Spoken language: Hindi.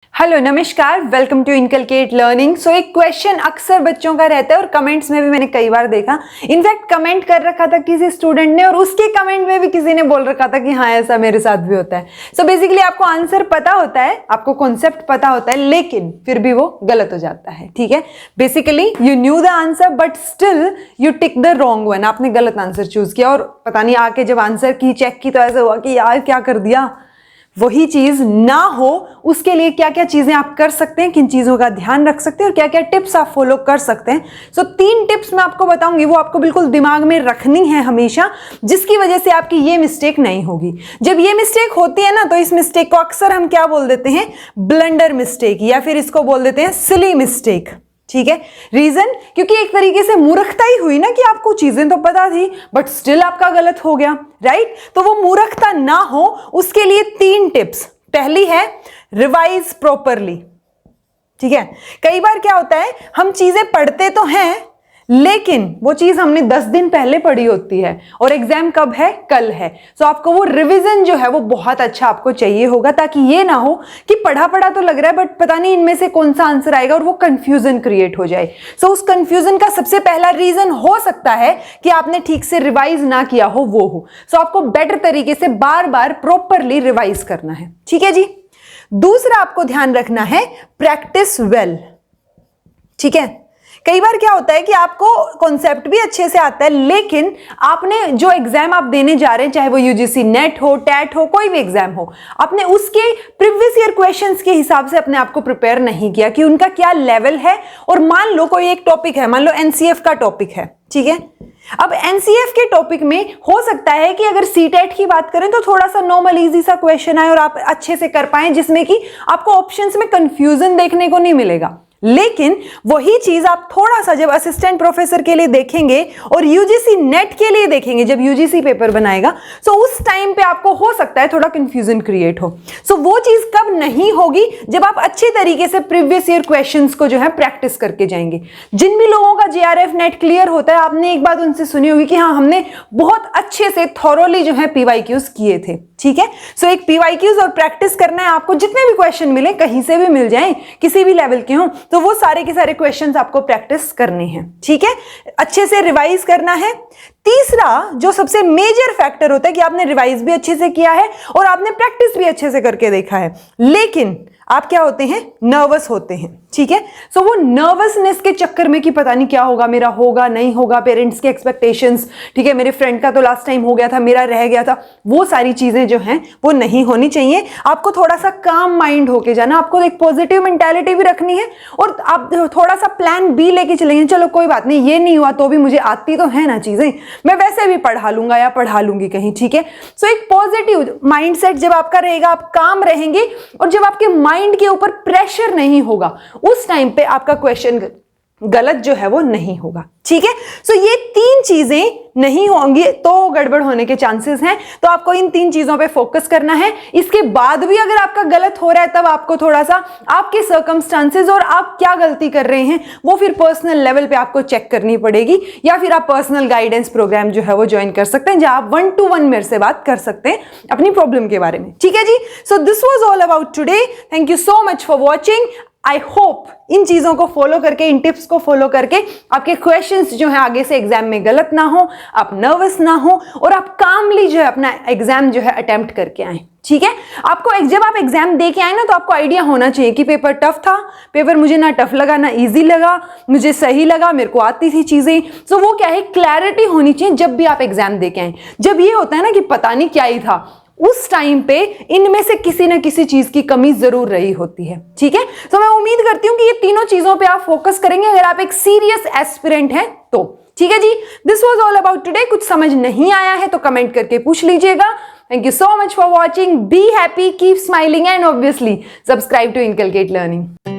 हेलो नमस्कार, वेलकम टू इनकलकेट लर्निंग। सो एक क्वेश्चन अक्सर बच्चों का रहता है और कमेंट्स में भी मैंने कई बार देखा। इनफैक्ट कमेंट कर रखा था किसी स्टूडेंट ने और उसके कमेंट में भी किसी ने बोल रखा था कि हाँ ऐसा मेरे साथ भी होता है। सो बेसिकली आपको आंसर पता होता है, आपको कॉन्सेप्ट पता होता है, लेकिन फिर भी वो गलत हो जाता है। ठीक है, basically you new the answer but still you tick the wrong one. आपने गलत आंसर चूज किया और पता नहीं आके जब आंसर की चेक की तो ऐसा हुआ कि यार क्या कर दिया। वही चीज ना हो उसके लिए क्या क्या चीजें आप कर सकते हैं, किन चीजों का ध्यान रख सकते हैं और क्या क्या टिप्स आप फॉलो कर सकते हैं। सो 3 टिप्स मैं आपको बताऊंगी, वो आपको बिल्कुल दिमाग में रखनी है हमेशा, जिसकी वजह से आपकी ये मिस्टेक नहीं होगी। जब ये मिस्टेक होती है ना तो इस मिस्टेक को अक्सर हम क्या बोल देते हैं, ब्लंडर मिस्टेक, या फिर इसको बोल देते हैं सिली मिस्टेक। ठीक है, रीजन क्योंकि एक तरीके से मूर्खता ही हुई ना कि आपको चीजें तो पता थी बट स्टिल आपका गलत हो गया, राइट। तो वो मूर्खता ना हो उसके लिए 3 टिप्स। पहली है रिवाइज प्रॉपरली। ठीक है, कई बार क्या होता है हम चीजें पढ़ते तो हैं लेकिन वो चीज हमने 10 दिन पहले पढ़ी होती है और एग्जाम कब है, कल है। सो आपको वो रिवीजन जो है वो बहुत अच्छा आपको चाहिए होगा, ताकि ये ना हो कि पढ़ा पढ़ा तो लग रहा है बट पता नहीं इनमें से कौन सा आंसर आएगा और वो कंफ्यूजन क्रिएट हो जाए। सो उस कंफ्यूजन का सबसे पहला रीजन हो सकता है कि आपने ठीक से रिवाइज ना किया हो, वो हो। सो आपको बेटर तरीके से बार बार प्रॉपरली रिवाइज करना है। ठीक है जी। दूसरा आपको ध्यान रखना है प्रैक्टिस वेल। ठीक है, कई बार क्या होता है कि आपको कॉन्सेप्ट भी अच्छे से आता है लेकिन आपने जो एग्जाम आप देने जा रहे हैं, चाहे वो यूजीसी नेट हो, टैट हो, कोई भी एग्जाम हो, आपने उसके प्रीवियस ईयर क्वेश्चंस के हिसाब से अपने आप को प्रिपेयर नहीं किया कि उनका क्या लेवल है। और मान लो कोई एक टॉपिक है, मान लो एनसीएफ का टॉपिक है, ठीक है। अब एनसीएफ के टॉपिक में हो सकता है कि अगर सीटेट की बात करें तो थोड़ा सा नॉर्मल इजी सा क्वेश्चन आए और आप अच्छे से कर पाएं, जिसमें कि आपको ऑप्शंस में कंफ्यूजन देखने को नहीं मिलेगा। लेकिन वही चीज आप थोड़ा सा जब असिस्टेंट प्रोफेसर के लिए देखेंगे और यूजीसी नेट के लिए देखेंगे, जब यूजीसी पेपर बनाएगा, सो उस टाइम पे आपको हो सकता है थोड़ा कंफ्यूजन क्रिएट हो। सो वो चीज कब नहीं होगी, जब आप अच्छे तरीके से प्रीवियस ईयर क्वेश्चंस को जो है प्रैक्टिस करके जाएंगे। जिन भी लोगों का जेआरएफ नेट क्लियर होता है, आपने एक बात उनसे सुनी होगी कि हाँ हमने बहुत अच्छे से थॉरोली जो है पीवाईक्यूज किए थे। ठीक है, सो एक पीवाईक्यूज और प्रैक्टिस करना है आपको। जितने भी क्वेश्चन मिले, कहीं से भी मिल जाएं, किसी भी लेवल के हों, तो वो सारे के सारे क्वेश्चंस आपको प्रैक्टिस करने हैं। ठीक है, अच्छे से रिवाइज करना है। तीसरा जो सबसे मेजर फैक्टर होता है कि आपने रिवाइज भी अच्छे से किया है और आपने प्रैक्टिस भी अच्छे से करके देखा है, लेकिन आप क्या होते हैं, नर्वस होते हैं। ठीक है, सो वो नर्वसनेस के चक्कर में कि पता नहीं क्या होगा, मेरा होगा नहीं होगा, पेरेंट्स के एक्सपेक्टेशंस, ठीक है, मेरे फ्रेंड का तो लास्ट टाइम हो गया था, मेरा रह गया था, वो सारी चीजें जो हैं वो नहीं होनी चाहिए। आपको थोड़ा सा काम माइंड होके जाना, आपको एक पॉजिटिव मेंटालिटी भी रखनी है और आप थोड़ा सा प्लान बी लेके चलेंगे। चलो कोई बात नहीं, ये नहीं हुआ तो भी मुझे आती तो है ना चीजें, मैं वैसे भी पढ़ा लूंगा या पढ़ा लूंगी कहीं। ठीक है, सो एक पॉजिटिव माइंडसेट जब आपका रहेगा, आप काम रहेंगे और जब आपके माइंड के ऊपर प्रेशर नहीं होगा, उस टाइम पे आपका क्वेश्चन गलत जो है वो नहीं होगा। ठीक है, सो ये 3 चीजें नहीं होंगी तो गड़बड़ होने के चांसेस हैं। तो आपको इन 3 चीजों पे फोकस करना है। इसके बाद भी अगर आपका गलत हो रहा है, तब आपको थोड़ा सा आपके सर्कमस्टांसेस और आप क्या गलती कर रहे हैं वो फिर पर्सनल लेवल पे आपको चेक करनी पड़ेगी, या फिर आप पर्सनल गाइडेंस प्रोग्राम जो है वो ज्वाइन कर सकते हैं, जहां आप 1-to-1 मेरे से बात कर सकते हैं अपनी प्रॉब्लम के बारे में। ठीक है जी, so this was all about today. Thank you so much for watching. I hope इन चीजों को फॉलो करके, इन टिप्स को फॉलो करके आपके क्वेश्चंस जो है आगे से एग्जाम में गलत ना हो, आप नर्वस ना हो और आप कामली जो है अपना एग्जाम जो है अटेम्प्ट करके आए। ठीक है, आपको जब आप एग्जाम दे के आए ना तो आपको आइडिया होना चाहिए कि पेपर टफ था, पेपर मुझे ना टफ लगा ना इजी लगा, मुझे सही लगा, मेरे को आती थी चीजें। सो वो क्या है, क्लैरिटी होनी चाहिए जब भी आप एग्जाम दे के आए। जब ये होता है ना कि पता नहीं क्या ही था, उस टाइम पे इनमें से किसी ना किसी चीज की कमी जरूर रही होती है। ठीक है, तो मैं उम्मीद करती हूं कि ये तीनों चीजों पे आप फोकस करेंगे अगर आप एक सीरियस एस्पिरेंट हैं तो। ठीक है जी, this was all about today. कुछ समझ नहीं आया है तो कमेंट करके पूछ लीजिएगा। Thank you so much for watching. Be happy, keep smiling and obviously subscribe to Inculcate learning.